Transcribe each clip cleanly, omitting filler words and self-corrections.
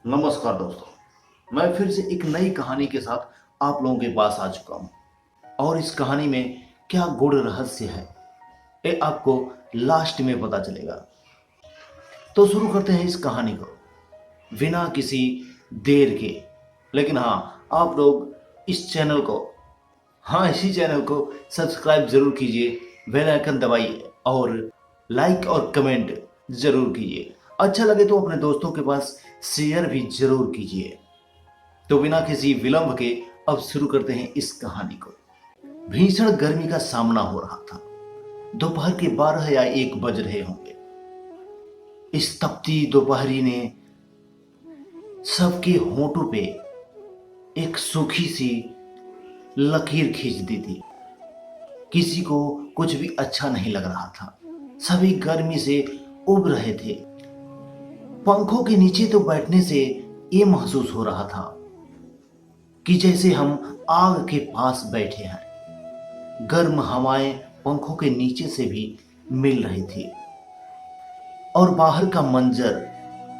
नमस्कार दोस्तों, मैं फिर से एक नई कहानी के साथ आप लोगों के पास आ चुका हूं। और इस कहानी में क्या गूढ़ रहस्य है, ये आपको लास्ट में पता चलेगा। तो शुरू करते हैं इस कहानी को बिना किसी देर के। लेकिन हाँ, आप लोग इस चैनल को, हाँ इसी चैनल को सब्सक्राइब जरूर कीजिए, बेल आइकन दबाइए और लाइक और कमेंट जरूर कीजिए। अच्छा लगे तो अपने दोस्तों के पास शेयर भी जरूर कीजिए। तो बिना किसी विलंब के अब शुरू करते हैं इस कहानी को। भीषण गर्मी का सामना हो रहा था। दोपहर के 12 या 1 बज रहे होंगे। इस तपती दोपहरी ने सबके होंठों पे एक सूखी सी लकीर खींच दी थी। किसी को कुछ भी अच्छा नहीं लग रहा था। सभी गर्मी से उब रहे थे। पंखों के नीचे तो बैठने से ये महसूस हो रहा था कि जैसे हम आग के पास बैठे हैं। गर्म हवाएं पंखों के नीचे से भी मिल रही थी और बाहर का मंजर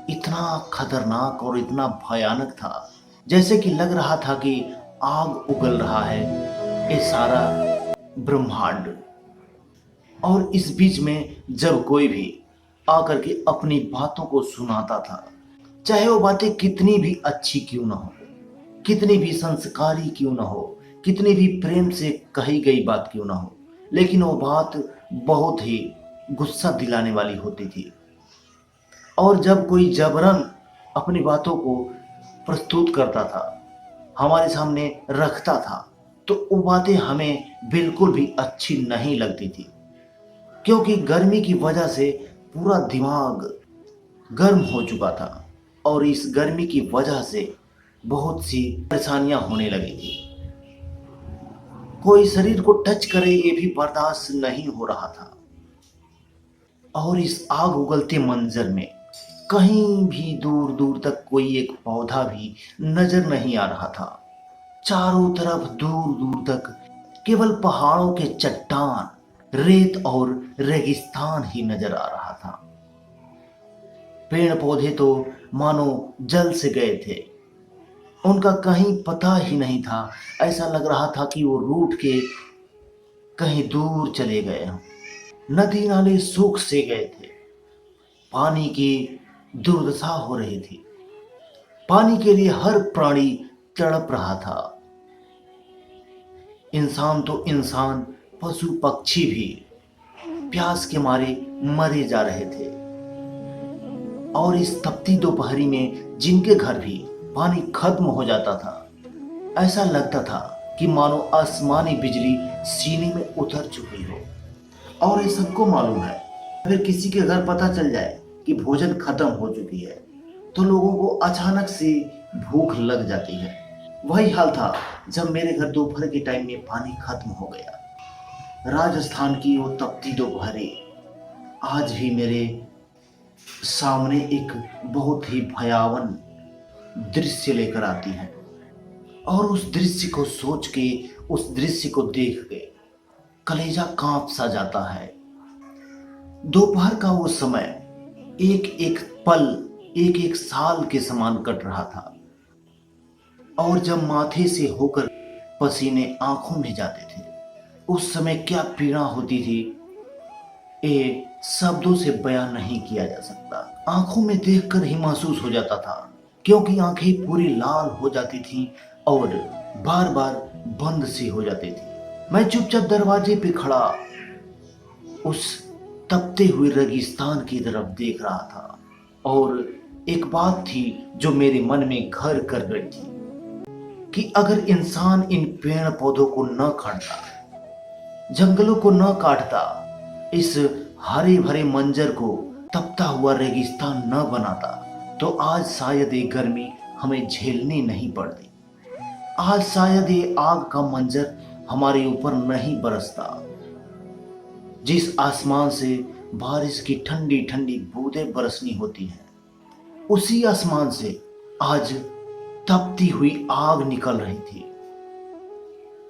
इतना खतरनाक और इतना भयानक था, जैसे कि लग रहा था कि आग उगल रहा है ये सारा ब्रह्मांड। और इस बीच में जब कोई भी आकर के अपनी बातों को सुनाता था, चाहे वो बातें कितनी भी अच्छी क्यों ना हो, कितनी भी संस्कारी क्यों ना हो, कितनी भी प्रेम से कही गई बात क्यों ना हो, लेकिन वो बात बहुत ही गुस्सा दिलाने वाली होती थी। और जब कोई जबरन अपनी बातों को प्रस्तुत करता था, हमारे सामने रखता था, तो वो बातें हमें बिल्कुल भी अच्छी नहीं लगती थी। क्योंकि गर्मी की वजह से पूरा दिमाग गर्म हो चुका था और इस गर्मी की वजह से बहुत सी परेशानियां होने लगी थी। कोई शरीर को टच करे ये भी बर्दाश्त नहीं हो रहा था। और इस आग उगलते मंजर में कहीं भी दूर दूर तक कोई एक पौधा भी नजर नहीं आ रहा था। चारों तरफ दूर दूर तक केवल पहाड़ों के चट्टान, रेत और रेगिस्तान ही नजर आ रहा था। पेड़ पौधे तो मानो जल से गए थे, उनका कहीं पता ही नहीं था। ऐसा लग रहा था कि वो रूठ के कहीं दूर चले गए हों। नदी नाले सूख से गए थे। पानी की दुर्दशा हो रही थी। पानी के लिए हर प्राणी तड़प रहा था। इंसान तो इंसान, पशु पक्षी भी प्यास के मारे मरे जा रहे थे। और इस तपती दोपहरी में जिनके घर भी पानी खत्म हो जाता था, ऐसा लगता था कि मानो आसमानी बिजली सीने में उतर चुकी हो। और ये सबको मालूम है, अगर किसी के घर पता चल जाए कि भोजन खत्म हो चुकी है, तो लोगों को अचानक से भूख लग जाती है। वही हाल था जब मेरे घर दोपहर के टाइम में पानी खत्म हो गया। राजस्थान की वो तपती दोपहरी आज भी मेरे सामने एक बहुत ही भयावन दृश्य लेकर आती है। और उस दृश्य को सोच के, उस दृश्य को देख के कलेजा कांप सा जाता है। दोपहर का वो समय एक एक पल, एक एक साल के समान कट रहा था। और जब माथे से होकर पसीने आंखों में जाते थे, उस समय क्या पीड़ा होती थी, ये शब्दों से बयान नहीं किया जा सकता। आंखों में देखकर ही महसूस हो जाता था, क्योंकि आंखें पूरी लाल हो जाती थीं और बार बार बंद सी हो जाती थी। मैं चुपचाप दरवाजे पे खड़ा उस तपते हुए रेगिस्तान की तरफ देख रहा था। और एक बात थी जो मेरे मन में घर कर गई थी कि अगर इंसान इन पेड़ पौधों को न काटता, जंगलों को न काटता, इस हरे भरे मंजर को तपता हुआ रेगिस्तान न बनाता, तो आज शायद ये गर्मी हमें झेलनी नहीं पड़ती। आज शायद ये आग का मंजर हमारे ऊपर नहीं बरसता। जिस आसमान से बारिश की ठंडी ठंडी बूंदें बरसनी होती हैं, उसी आसमान से आज तपती हुई आग निकल रही थी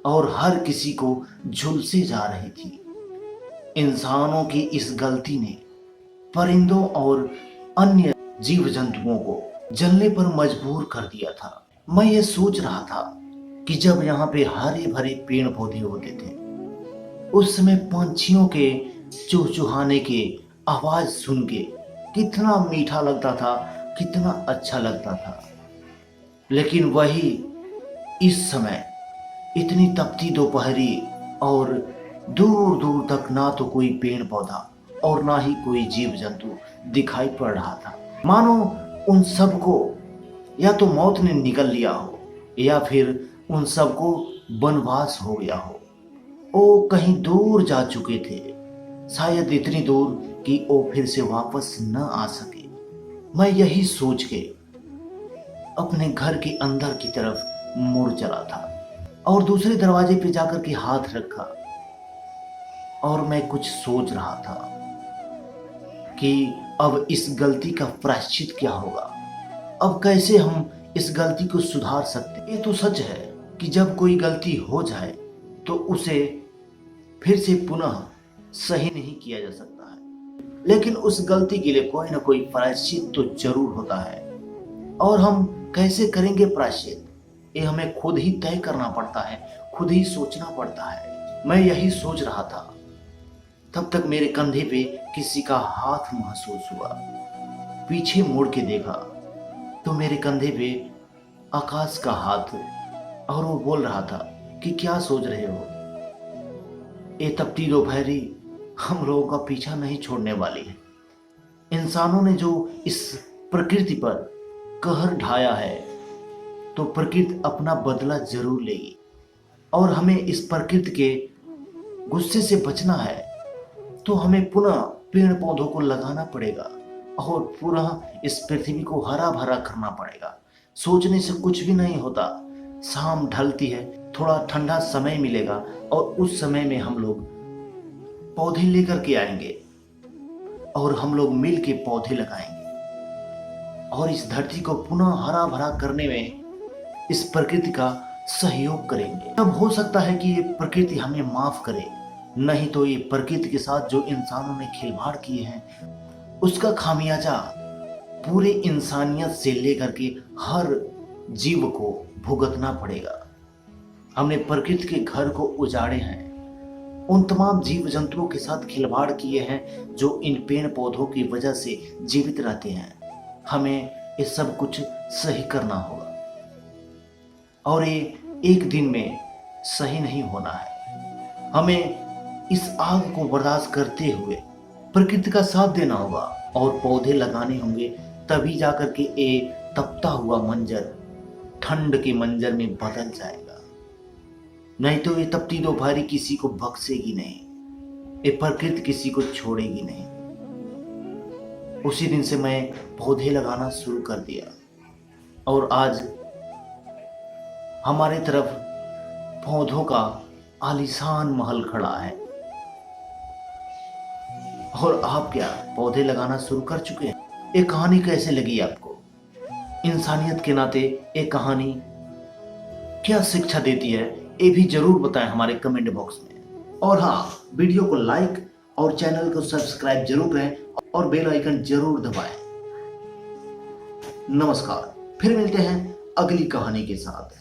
और हर किसी को झुलसे जा रही थी। इंसानों की इस गलती ने परिंदों और अन्य जीव जंतुओं को जलने पर मजबूर कर दिया था। मैं ये सोच रहा था कि जब यहाँ पे हरे भरे पेड़ पौधे होते थे, उस समय पंछियों के चुहचुहाने के आवाज सुन के कितना मीठा लगता था, कितना अच्छा लगता था। लेकिन वही इस समय इतनी तपती दोपहरी और दूर दूर तक ना तो कोई पेड़ पौधा और ना ही कोई जीव जंतु दिखाई पड़ रहा था। मानो उन सबको या तो मौत ने निगल लिया हो या फिर उन सबको वनवास हो गया हो। वो कहीं दूर जा चुके थे, शायद इतनी दूर कि वो फिर से वापस न आ सके। मैं यही सोच के अपने घर के अंदर की तरफ मुड़ चला था और दूसरे दरवाजे पे जाकर के हाथ रखा और मैं कुछ सोच रहा था कि अब इस गलती का प्रायश्चित क्या होगा, अब कैसे हम इस गलती को सुधार सकते। ये तो सच है कि जब कोई गलती हो जाए तो उसे फिर से पुनः सही नहीं किया जा सकता है, लेकिन उस गलती के लिए कोई ना कोई प्रायश्चित तो जरूर होता है। और हम कैसे करेंगे प्रायश्चित, ये हमें खुद ही तय करना पड़ता है, खुद ही सोचना पड़ता है। मैं यही सोच रहा था, तब तक मेरे कंधे पे किसी का हाथ महसूस हुआ। पीछे मुड़ के देखा तो मेरे कंधे पे आकाश का हाथ, और वो बोल रहा था कि क्या सोच रहे हो, ये तपती दोपहरी हम लोगों का पीछा नहीं छोड़ने वाली है। इंसानों ने जो इस प्रकृति पर कहर ढाया है तो प्रकृति अपना बदला जरूर लेगी, और हमें इस प्रकृति के गुस्से से बचना है तो हमें पुनः पेड़ पौधों को लगाना पड़ेगा और पुनः इस पृथ्वी को हरा भरा करना पड़ेगा। सोचने से कुछ भी नहीं होता। शाम ढलती है, थोड़ा ठंडा समय मिलेगा और उस समय में हम लोग पौधे लेकर के आएंगे और हम लोग मिल के पौधे लगाएंगे और इस धरती को पुनः हरा भरा करने में इस प्रकृति का सहयोग करेंगे। तब हो सकता है कि ये प्रकृति हमें माफ करे, नहीं तो ये प्रकृति के साथ जो इंसानों ने खिलवाड़ किए हैं उसका खामियाजा पूरे इंसानियत से लेकर के हर जीव को भुगतना पड़ेगा। हमने प्रकृति के घर को उजाड़े हैं, उन तमाम जीव जंतुओं के साथ खिलवाड़ किए हैं जो इन पेड़ पौधों की वजह से जीवित रहते हैं। हमें ये सब कुछ सही करना होगा और ये एक दिन में सही नहीं होना है। हमें इस आग को बर्दाश्त करते हुए प्रकृति का साथ देना होगा और पौधे लगाने होंगे, तभी जाकर के ये तपता हुआ मंजर ठंड के मंजर में बदल जाएगा। नहीं तो ये तपती दोपहरी किसी को बख्शेगी नहीं, ये प्रकृति किसी को छोड़ेगी नहीं। उसी दिन से मैं पौधे लगाना शुरू कर दिया और आज हमारे तरफ पौधों का आलीशान महल खड़ा है। और आप क्या पौधे लगाना शुरू कर चुके हैं? ये कहानी कैसे लगी आपको? इंसानियत के नाते ये कहानी क्या शिक्षा देती है, ये भी जरूर बताएं हमारे कमेंट बॉक्स में। और हाँ, वीडियो को लाइक और चैनल को सब्सक्राइब जरूर करें और बेल आइकन जरूर दबाएं। नमस्कार, फिर मिलते हैं अगली कहानी के साथ।